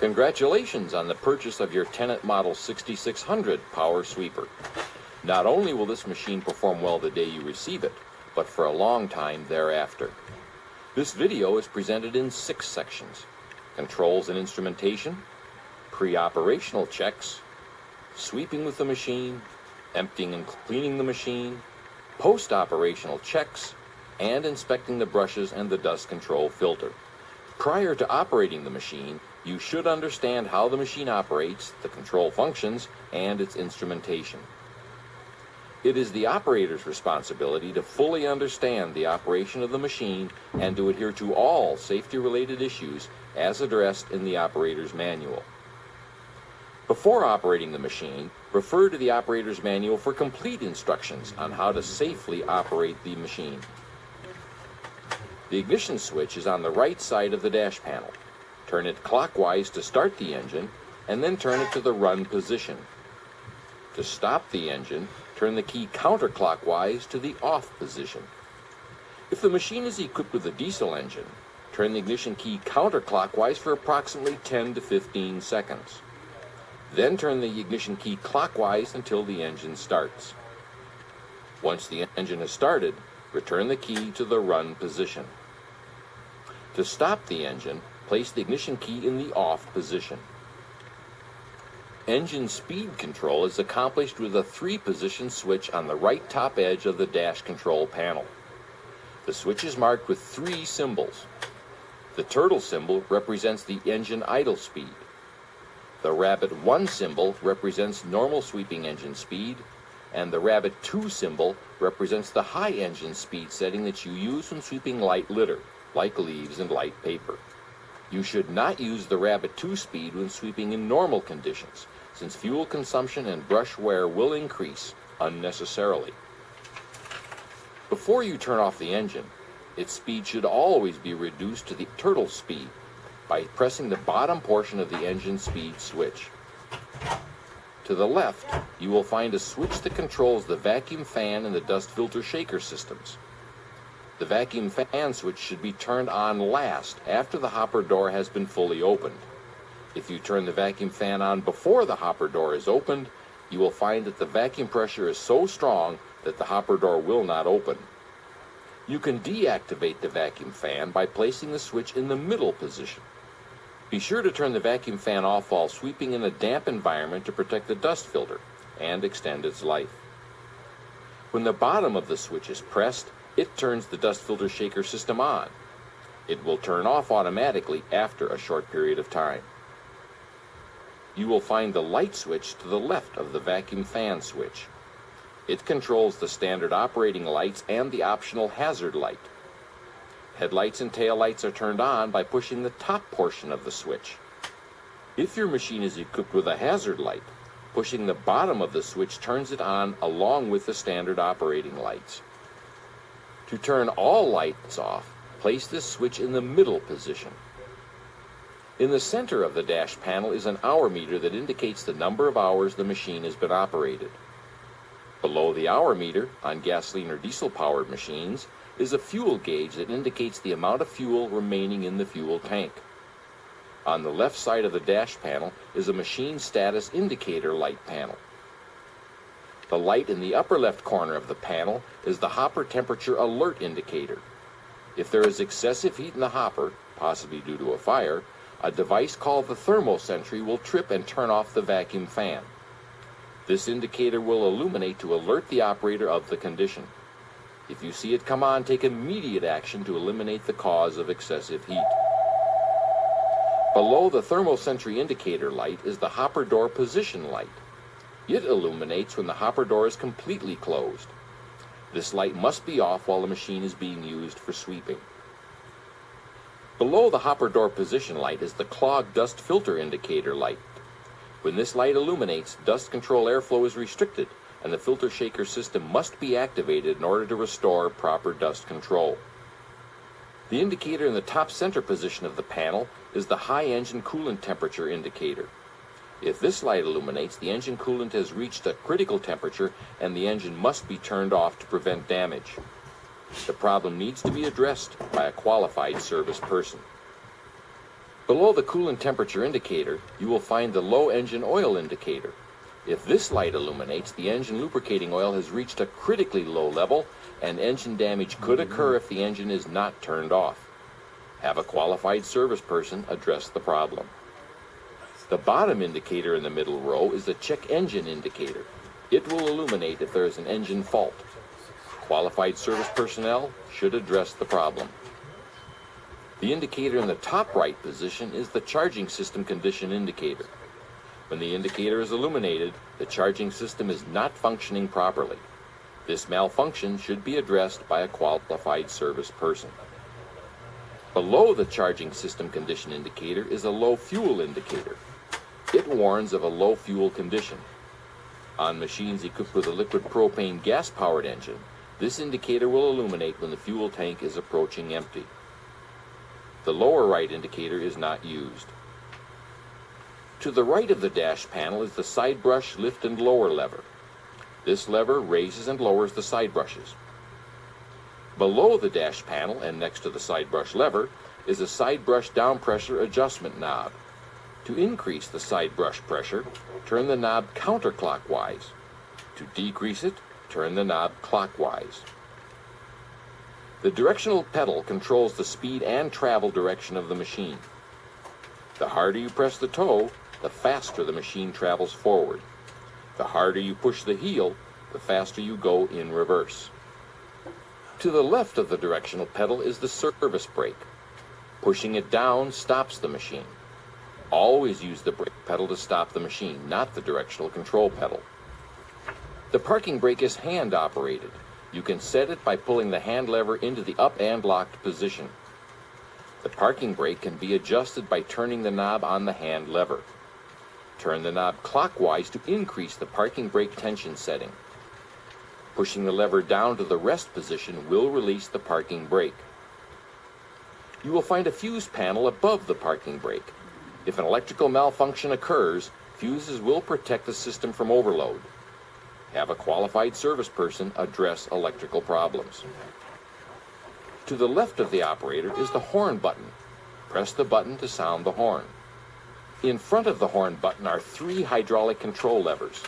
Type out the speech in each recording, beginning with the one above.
Congratulations on the purchase of your Tennant Model 6600 power sweeper. Not only will this machine perform well the day you receive it, but for a long time thereafter. This video is presented in 6 sections: controls and instrumentation, pre-operational checks, sweeping with the machine, emptying and cleaning the machine, post-operational checks, and inspecting the brushes and the dust control filter. Prior to operating the machine, you should understand how the machine operates, the control functions, and its instrumentation. It is the operator's responsibility to fully understand the operation of the machine and to adhere to all safety-related issues as addressed in the operator's manual. Before operating the machine, refer to the operator's manual for complete instructions on how to safely operate the machine. The ignition switch is on the right side of the dash panel. Turn it clockwise to start the engine, and then turn it to the run position. To stop the engine, turn the key counterclockwise to the off position. If the machine is equipped with a diesel engine, turn the ignition key counterclockwise for approximately 10 to 15 seconds. Then turn the ignition key clockwise until the engine starts. Once the engine has started, return the key to the run position. To stop the engine, place the ignition key in the off position. Engine speed control is accomplished with a 3-position switch on the right top edge of the dash control panel. The switch is marked with 3 symbols. The turtle symbol represents the engine idle speed. The rabbit 1 symbol represents normal sweeping engine speed, and the rabbit 2 symbol represents the high engine speed setting that you use when sweeping light litter, like leaves and light paper. You should not use the rabbit 2 speed when sweeping in normal conditions, since fuel consumption and brush wear will increase unnecessarily. Before you turn off the engine, its speed should always be reduced to the turtle speed by pressing the bottom portion of the engine speed switch. To the left, you will find a switch that controls the vacuum fan and the dust filter shaker systems. The vacuum fan switch should be turned on last after the hopper door has been fully opened. If you turn the vacuum fan on before the hopper door is opened, you will find that the vacuum pressure is so strong that the hopper door will not open. You can deactivate the vacuum fan by placing the switch in the middle position. Be sure to turn the vacuum fan off while sweeping in a damp environment to protect the dust filter and extend its life. When the bottom of the switch is pressed, it turns the dust filter shaker system on. It will turn off automatically after a short period of time. You will find the light switch to the left of the vacuum fan switch. It controls the standard operating lights and the optional hazard light. Headlights and taillights are turned on by pushing the top portion of the switch. If your machine is equipped with a hazard light, pushing the bottom of the switch turns it on along with the standard operating lights. To turn all lights off, place this switch in the middle position. In the center of the dash panel is an hour meter that indicates the number of hours the machine has been operated. Below the hour meter, on gasoline or diesel-powered machines, is a fuel gauge that indicates the amount of fuel remaining in the fuel tank. On the left side of the dash panel is a machine status indicator light panel. The light in the upper left corner of the panel is the hopper temperature alert indicator. If there is excessive heat in the hopper, possibly due to a fire, a device called the thermosentry will trip and turn off the vacuum fan. This indicator will illuminate to alert the operator of the condition. If you see it come on, take immediate action to eliminate the cause of excessive heat. Below the thermosentry indicator light is the hopper door position light. It illuminates when the hopper door is completely closed. This light must be off while the machine is being used for sweeping. Below the hopper door position light is the clogged dust filter indicator light. When this light illuminates, dust control airflow is restricted, and the filter shaker system must be activated in order to restore proper dust control. The indicator in the top center position of the panel is the high engine coolant temperature indicator. If this light illuminates, the engine coolant has reached a critical temperature and the engine must be turned off to prevent damage. The problem needs to be addressed by a qualified service person. Below the coolant temperature indicator, you will find the low engine oil indicator. If this light illuminates, the engine lubricating oil has reached a critically low level, and engine damage could occur if the engine is not turned off. Have a qualified service person address the problem. The bottom indicator in the middle row is the check engine indicator. It will illuminate if there is an engine fault. Qualified service personnel should address the problem. The indicator in the top right position is the charging system condition indicator. When the indicator is illuminated, the charging system is not functioning properly. This malfunction should be addressed by a qualified service person. Below the charging system condition indicator is a low fuel indicator. It warns of a low fuel condition. On machines equipped with a liquid propane gas-powered engine, this indicator will illuminate when the fuel tank is approaching empty. The lower right indicator is not used. To the right of the dash panel is the side brush lift and lower lever. This lever raises and lowers the side brushes. Below the dash panel and next to the side brush lever is a side brush down pressure adjustment knob. To increase the side brush pressure, turn the knob counterclockwise. To decrease it, turn the knob clockwise. The directional pedal controls the speed and travel direction of the machine. The harder you press the toe, the faster the machine travels forward. The harder you push the heel, the faster you go in reverse. To the left of the directional pedal is the service brake. Pushing it down stops the machine. Always use the brake pedal to stop the machine, not the directional control pedal. The parking brake is hand operated. You can set it by pulling the hand lever into the up and locked position. The parking brake can be adjusted by turning the knob on the hand lever. Turn the knob clockwise to increase the parking brake tension setting. Pushing the lever down to the rest position will release the parking brake. You will find a fuse panel above the parking brake. If an electrical malfunction occurs, fuses will protect the system from overload. Have a qualified service person address electrical problems. To the left of the operator is the horn button. Press the button to sound the horn. In front of the horn button are 3 hydraulic control levers.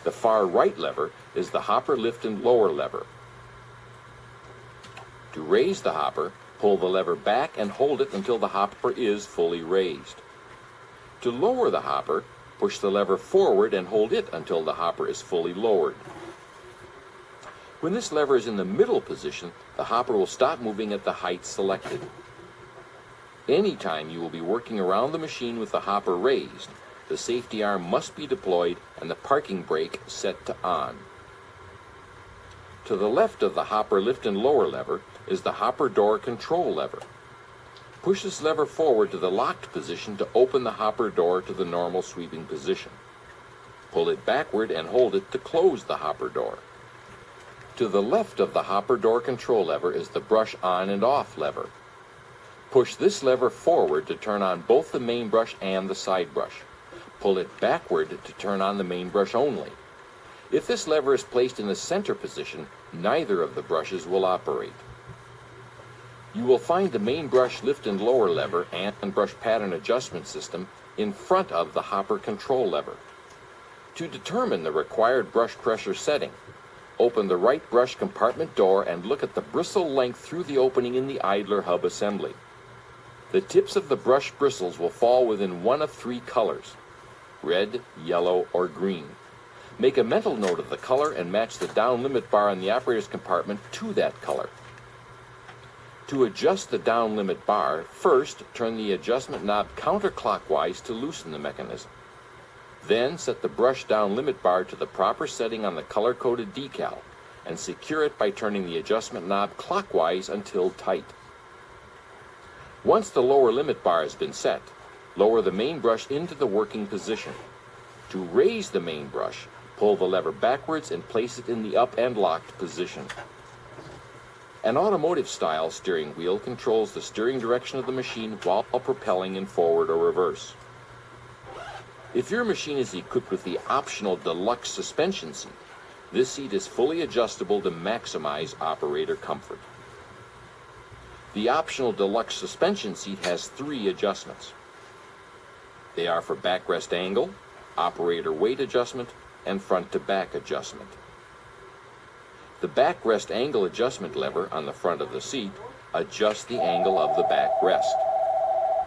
The far right lever is the hopper lift and lower lever. To raise the hopper, pull the lever back and hold it until the hopper is fully raised. To lower the hopper, push the lever forward and hold it until the hopper is fully lowered. When this lever is in the middle position, the hopper will stop moving at the height selected. Anytime you will be working around the machine with the hopper raised, the safety arm must be deployed and the parking brake set to on. To the left of the hopper lift and lower lever is the hopper door control lever. Push this lever forward to the locked position to open the hopper door to the normal sweeping position. Pull it backward and hold it to close the hopper door. To the left of the hopper door control lever is the brush on and off lever. Push this lever forward to turn on both the main brush and the side brush. Pull it backward to turn on the main brush only. If this lever is placed in the center position, neither of the brushes will operate. You will find the main brush lift and lower lever and brush pattern adjustment system in front of the hopper control lever. To determine the required brush pressure setting, open the right brush compartment door and look at the bristle length through the opening in the idler hub assembly. The tips of the brush bristles will fall within one of 3 colors: red, yellow, or green. Make a mental note of the color and match the down limit bar on the operator's compartment to that color. To adjust the down limit bar, first turn the adjustment knob counterclockwise to loosen the mechanism. Then set the brush down limit bar to the proper setting on the color-coded decal and secure it by turning the adjustment knob clockwise until tight. Once the lower limit bar has been set, lower the main brush into the working position. To raise the main brush, pull the lever backwards and place it in the up and locked position. An automotive-style steering wheel controls the steering direction of the machine while propelling in forward or reverse. If your machine is equipped with the optional Deluxe suspension seat, this seat is fully adjustable to maximize operator comfort. The optional Deluxe suspension seat has 3 adjustments. They are for backrest angle, operator weight adjustment, and front-to-back adjustment. The backrest angle adjustment lever on the front of the seat adjusts the angle of the backrest.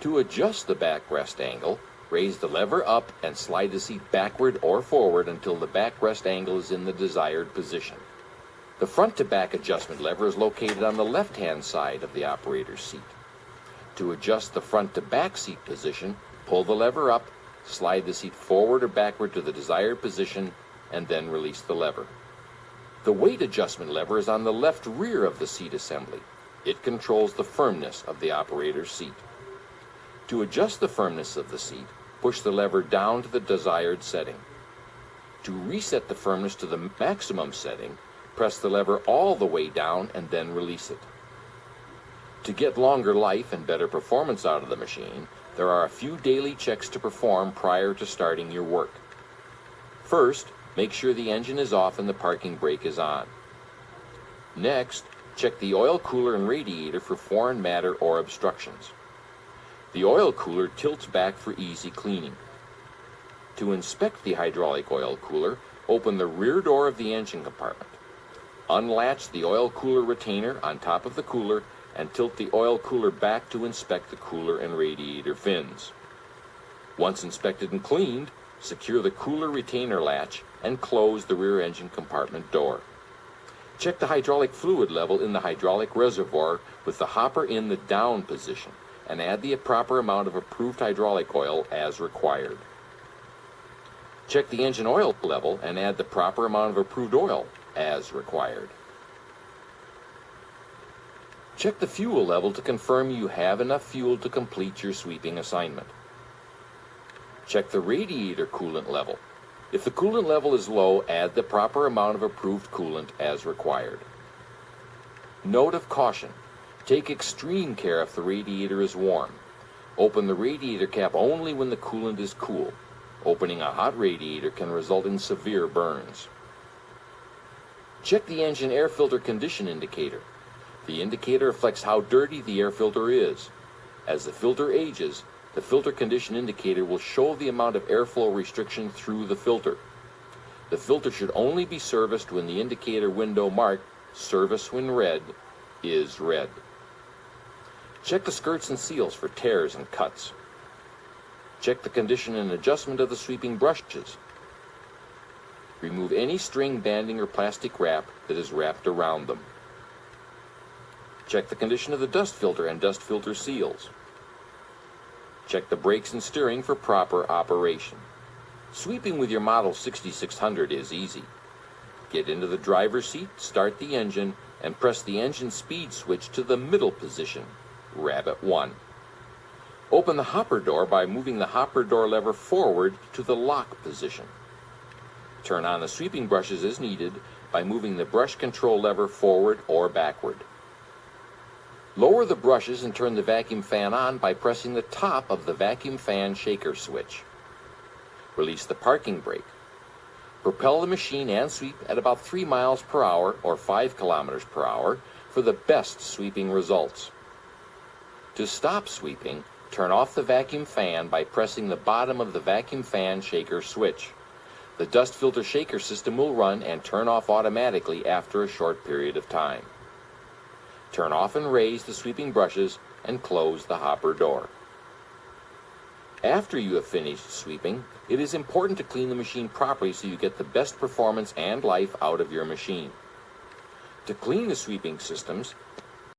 To adjust the backrest angle, raise the lever up and slide the seat backward or forward until the backrest angle is in the desired position. The front-to-back adjustment lever is located on the left-hand side of the operator's seat. To adjust the front-to-back seat position, pull the lever up, slide the seat forward or backward to the desired position, and then release the lever. The weight adjustment lever is on the left rear of the seat assembly. It controls the firmness of the operator's seat. To adjust the firmness of the seat, push the lever down to the desired setting. To reset the firmness to the maximum setting, press the lever all the way down and then release it. To get longer life and better performance out of the machine, there are a few daily checks to perform prior to starting your work. First, make sure the engine is off and the parking brake is on. Next, check the oil cooler and radiator for foreign matter or obstructions. The oil cooler tilts back for easy cleaning. To inspect the hydraulic oil cooler, open the rear door of the engine compartment. Unlatch the oil cooler retainer on top of the cooler and tilt the oil cooler back to inspect the cooler and radiator fins. Once inspected and cleaned, secure the cooler retainer latch and close the rear engine compartment door. Check the hydraulic fluid level in the hydraulic reservoir with the hopper in the down position and add the proper amount of approved hydraulic oil as required. Check the engine oil level and add the proper amount of approved oil as required. Check the fuel level to confirm you have enough fuel to complete your sweeping assignment. Check the radiator coolant level. If the coolant level is low, add the proper amount of approved coolant as required. Note of caution: take extreme care if the radiator is warm. Open the radiator cap only when the coolant is cool. Opening a hot radiator can result in severe burns. Check the engine air filter condition indicator. The indicator reflects how dirty the air filter is. As the filter ages, the filter condition indicator will show the amount of airflow restriction through the filter. The filter should only be serviced when the indicator window marked "Service when red" is red. Check the skirts and seals for tears and cuts. Check the condition and adjustment of the sweeping brushes. Remove any string, banding, or plastic wrap that is wrapped around them. Check the condition of the dust filter and dust filter seals. Check the brakes and steering for proper operation. Sweeping with your Model 6600 is easy. Get into the driver's seat, start the engine, and press the engine speed switch to the middle position, Rabbit 1. Open the hopper door by moving the hopper door lever forward to the lock position. Turn on the sweeping brushes as needed by moving the brush control lever forward or backward. Lower the brushes and turn the vacuum fan on by pressing the top of the vacuum fan shaker switch. Release the parking brake. Propel the machine and sweep at about 3 miles per hour or 5 kilometers per hour for the best sweeping results. To stop sweeping, turn off the vacuum fan by pressing the bottom of the vacuum fan shaker switch. The dust filter shaker system will run and turn off automatically after a short period of time. Turn off and raise the sweeping brushes and close the hopper door. After you have finished sweeping, it is important to clean the machine properly so you get the best performance and life out of your machine. To clean the sweeping systems,